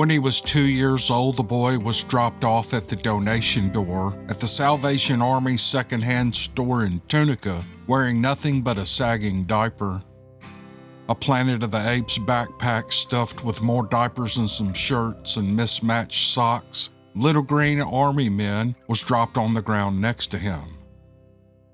When he was 2 years old, the boy was dropped off at the donation door at the Salvation Army secondhand store in Tunica, wearing nothing but a sagging diaper. A Planet of the Apes backpack stuffed with more diapers and some shirts and mismatched socks, little green army men, was dropped on the ground next to him.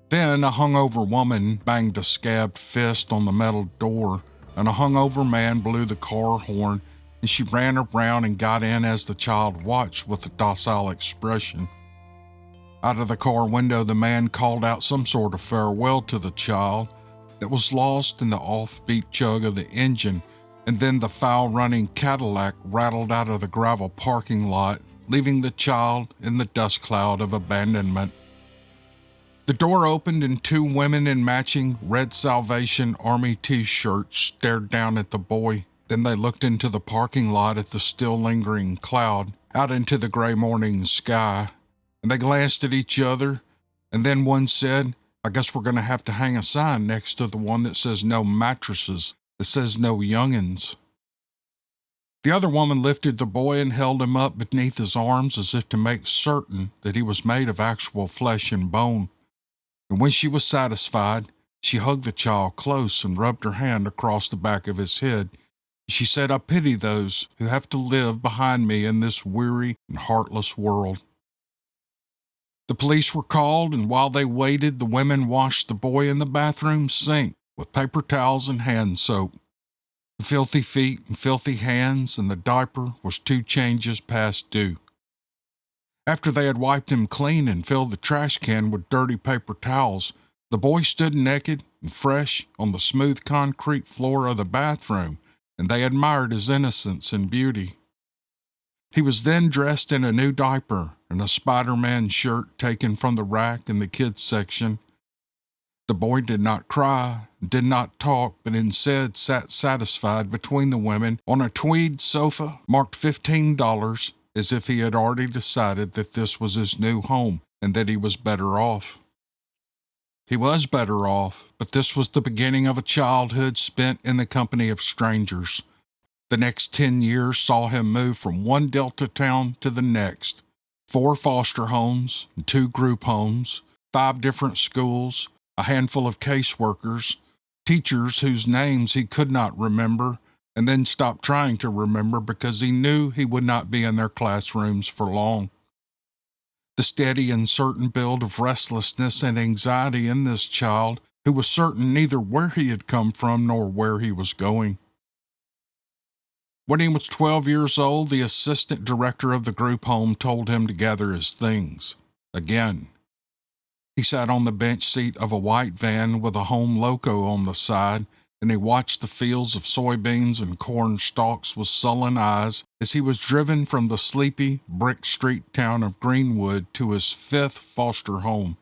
Then a hungover woman banged a scabbed fist on the metal door, and a hungover man blew the car horn, and she ran around and got in as the child watched with a docile expression. Out of the car window, the man called out some sort of farewell to the child that was lost in the offbeat chug of the engine, and then the foul-running Cadillac rattled out of the gravel parking lot, leaving the child in the dust cloud of abandonment. The door opened and two women in matching red Salvation Army T-shirts stared down at the boy. Then they looked into the parking lot at the still lingering cloud, out into the gray morning sky, and they glanced at each other, and then one said, "I guess we're going to have to hang a sign next to the one that says no mattresses, that says no youngins." The other woman lifted the boy and held him up beneath his arms as if to make certain that he was made of actual flesh and bone. And when she was satisfied, she hugged the child close and rubbed her hand across the back of his head. She said, "I pity those who have to live behind me in this weary and heartless world." The police were called, and while they waited, the women washed the boy in the bathroom sink with paper towels and hand soap. The filthy feet and filthy hands, and the diaper was 2 changes past due. After they had wiped him clean and filled the trash can with dirty paper towels, the boy stood naked and fresh on the smooth concrete floor of the bathroom, and they admired his innocence and beauty. He was then dressed in a new diaper and a Spider-Man shirt taken from the rack in the kids' section. The boy did not cry, did not talk, but instead sat satisfied between the women on a tweed sofa marked $15, as if he had already decided that this was his new home and that he was better off. He was better off, but this was the beginning of a childhood spent in the company of strangers. The next 10 years saw him move from one Delta town to the next. 4 foster homes, 2 group homes, 5 different schools, a handful of caseworkers, teachers whose names he could not remember, and then stopped trying to remember because he knew he would not be in their classrooms for long. The steady and certain build of restlessness and anxiety in this child, who was certain neither where he had come from nor where he was going. When he was 12 years old, the assistant director of the group home told him to gather his things. Again. He sat on the bench seat of a white van with a home logo on the side, and he watched the fields of soybeans and corn stalks with sullen eyes as he was driven from the sleepy, brick street town of Greenwood to his 5th foster home.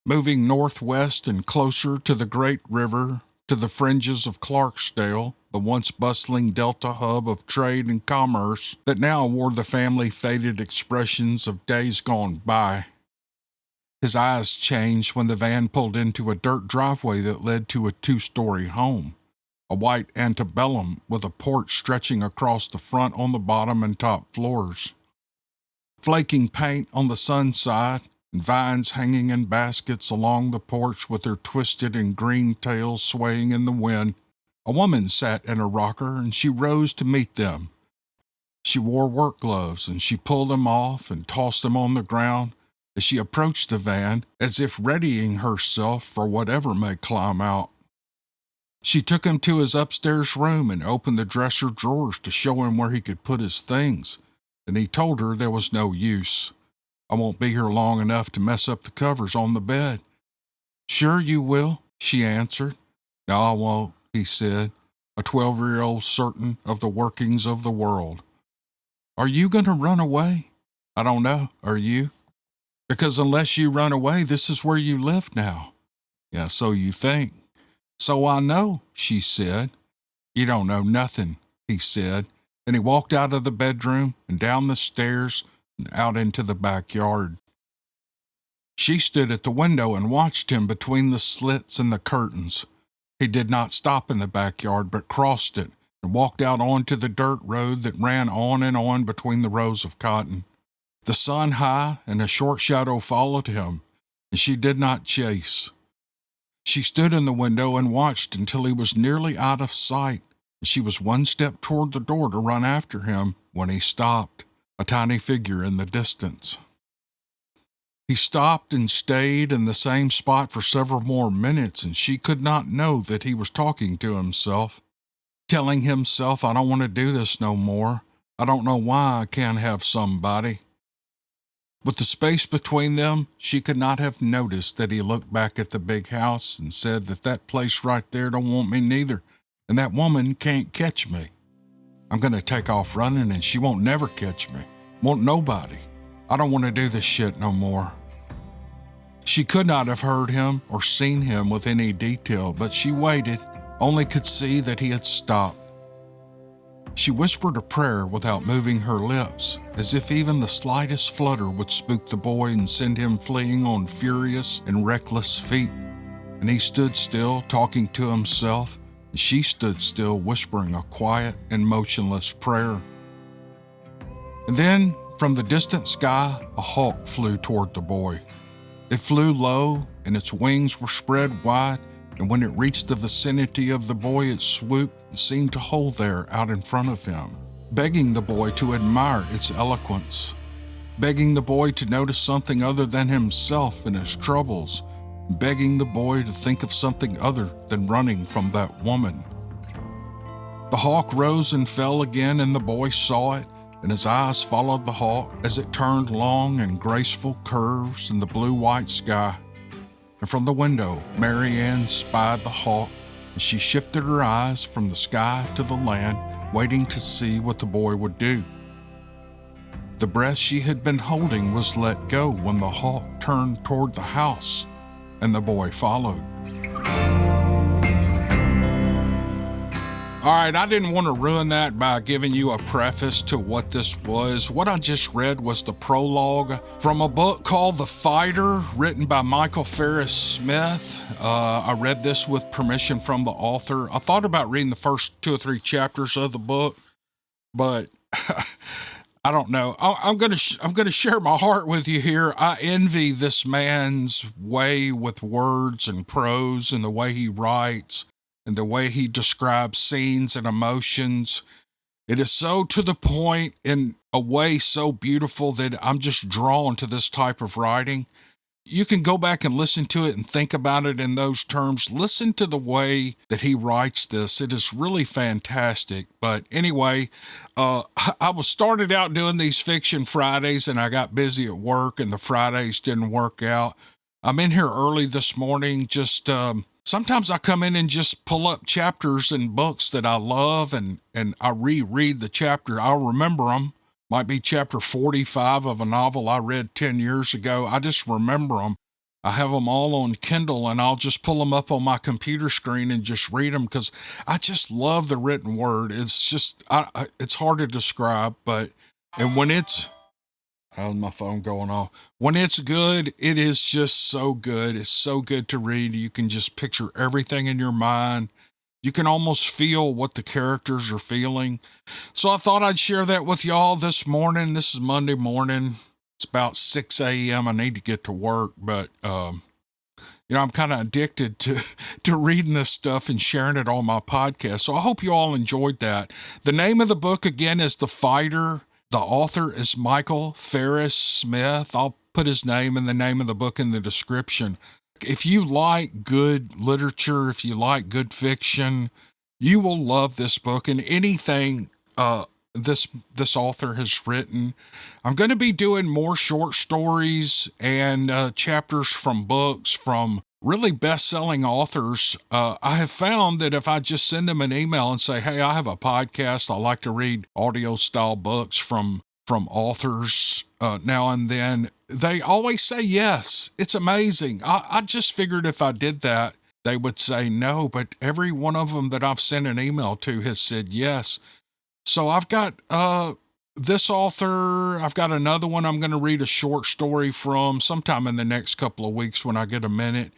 Moving northwest and closer to the great river, to the fringes of Clarksdale, the once bustling Delta hub of trade and commerce that now wore the family-faded expressions of days gone by. His eyes changed when the van pulled into a dirt driveway that led to a 2-story home, a white antebellum with a porch stretching across the front on the bottom and top floors. Flaking paint on the sun side, and vines hanging in baskets along the porch with their twisted and green tails swaying in the wind, a woman sat in a rocker and she rose to meet them. She wore work gloves and she pulled them off and tossed them on the ground as she approached the van, as if readying herself for whatever may climb out. She took him to his upstairs room and opened the dresser drawers to show him where he could put his things, and he told her there was no use. "I won't be here long enough to mess up the covers on the bed." "Sure you will," she answered. "No, I won't," he said, a 12-year-old certain of the workings of the world. "Are you going to run away?" "I don't know. Are you?" "Because unless you run away, this is where you live now." "Yeah, so you think." "So I know," she said. "You don't know nothing," he said, and he walked out of the bedroom and down the stairs and out into the backyard. She stood at the window and watched him between the slits and the curtains. He did not stop in the backyard, but crossed it and walked out onto the dirt road that ran on and on between the rows of cotton. The sun high and a short shadow followed him, and she did not chase. She stood in the window and watched until he was nearly out of sight. She was one step toward the door to run after him when he stopped, a tiny figure in the distance. He stopped and stayed in the same spot for several more minutes, and she could not know that he was talking to himself, telling himself, I don't want to do this no more. I don't know why I can't have somebody. With the space between them, she could not have noticed that he looked back at the big house and said that place right there don't want me neither, and that woman can't catch me. I'm going to take off running and she won't never catch me. Won't nobody. I don't want to do this shit no more. She could not have heard him or seen him with any detail, but she waited, only could see that he had stopped. She whispered a prayer without moving her lips, as if even the slightest flutter would spook the boy and send him fleeing on furious and reckless feet. And he stood still, talking to himself, and she stood still, whispering a quiet and motionless prayer. And then, from the distant sky, a hawk flew toward the boy. It flew low, and its wings were spread wide, and when it reached the vicinity of the boy, it swooped and seemed to hold there out in front of him, begging the boy to admire its eloquence, begging the boy to notice something other than himself and his troubles, begging the boy to think of something other than running from that woman. The hawk rose and fell again, and the boy saw it, and his eyes followed the hawk as it turned long and graceful curves in the blue-white sky. And from the window, Mary Ann spied the hawk, and she shifted her eyes from the sky to the land, waiting to see what the boy would do. The breath she had been holding was let go when the hawk turned toward the house, and the boy followed. All right, I didn't want to ruin that by giving you a preface to what this was. What I just read was the prologue from a book called The Fighter, written by Michael Farris Smith. I read this with permission from the author. I thought about reading the first 2 or 3 chapters of the book, but I don't know. I'm gonna share my heart with you here. I envy this man's way with words and prose and the way he writes and the way he describes scenes and emotions. It is so to the point in a way so beautiful that I'm just drawn to this type of writing. You can go back and listen to it and think about it in those terms. Listen to the way that he writes this. It is really fantastic. But anyway, I was started out doing these Fiction Fridays, and I got busy at work, and the Fridays didn't work out. I'm in here early this morning. Just sometimes I come in and just pull up chapters in books that I love, and I reread the chapter. I'll remember them. Might be chapter 45 of a novel I read 10 years ago. I just remember them. I have them all on Kindle, and I'll just pull them up on my computer screen and just read them because I just love the written word. It's just, it's hard to describe, and when it's, how's my phone going off? When it's good, it is just so good. It's so good to read. You can just picture everything in your mind. You can almost feel what the characters are feeling. So I thought I'd share that with y'all this morning. This is Monday morning. It's about 6 a.m. I need to get to work, but, I'm kind of addicted to reading this stuff and sharing it on my podcast. So I hope you all enjoyed that. The name of the book, again, is The Fighter. The author is Michael Farris Smith. I'll put his name and the name of the book in the description. If you like good literature, if you like good fiction, you will love this book and anything this author has written. I'm going to be doing more short stories and chapters from books from really best-selling authors. I have found that if I just send them an email and say, hey, I have a podcast, I like to read audio-style books from authors now and then, they always say yes. It's amazing. I just figured if I did that, they would say no, but every one of them that I've sent an email to has said yes. So I've got this author. I've got another one I'm going to read a short story from sometime in the next couple of weeks when I get a minute.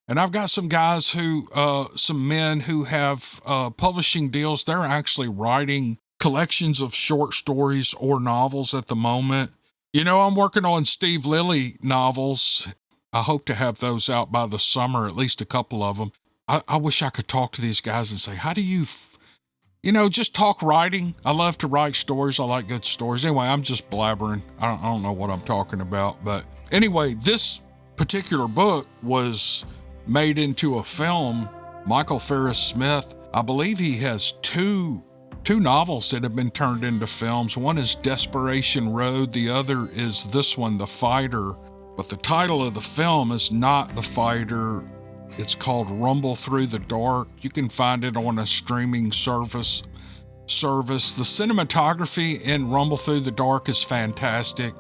And I've got some guys some men who have publishing deals. They're actually writing collections of short stories or novels at the moment. I'm working on Steve Lilly novels. I hope to have those out by the summer, at least a couple of them. I wish I could talk to these guys and say, how do you, just talk writing. I love to write stories. I like good stories. Anyway, I'm just blabbering. I don't know what I'm talking about. But anyway, this particular book was made into a film. Michael Farris Smith, I believe he has two novels that have been turned into films. One is Desperation Road. The other is this one, The Fighter. But the title of the film is not The Fighter. It's called Rumble Through the Dark. You can find it on a streaming service. The cinematography in Rumble Through the Dark is fantastic.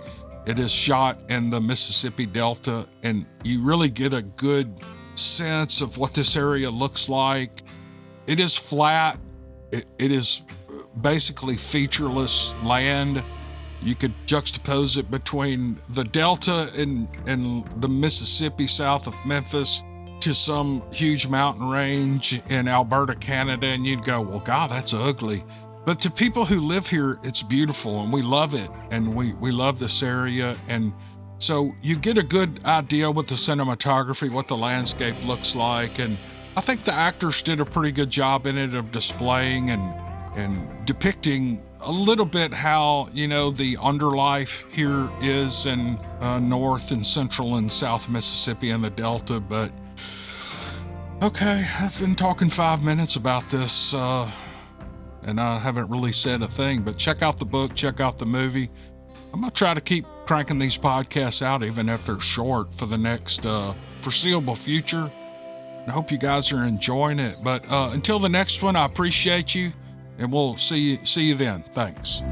It is shot in the Mississippi Delta, and you really get a good sense of what this area looks like. It is flat. It is basically featureless land. You could juxtapose it between the Delta and the Mississippi south of Memphis to some huge mountain range in Alberta, Canada, and you'd go, well, God, that's ugly. But to people who live here, it's beautiful, and we love it, and we love this area. And so you get a good idea with the cinematography, what the landscape looks like, and I think the actors did a pretty good job in it of displaying and depicting a little bit how, the underlife here is in North and Central and South Mississippi and the Delta. But okay, I've been talking 5 minutes about this, and I haven't really said a thing, but check out the book, check out the movie. I'm going to try to keep cranking these podcasts out, even if they're short, for the next foreseeable future. I hope you guys are enjoying it. But until the next one, I appreciate you, and we'll see you then. Thanks.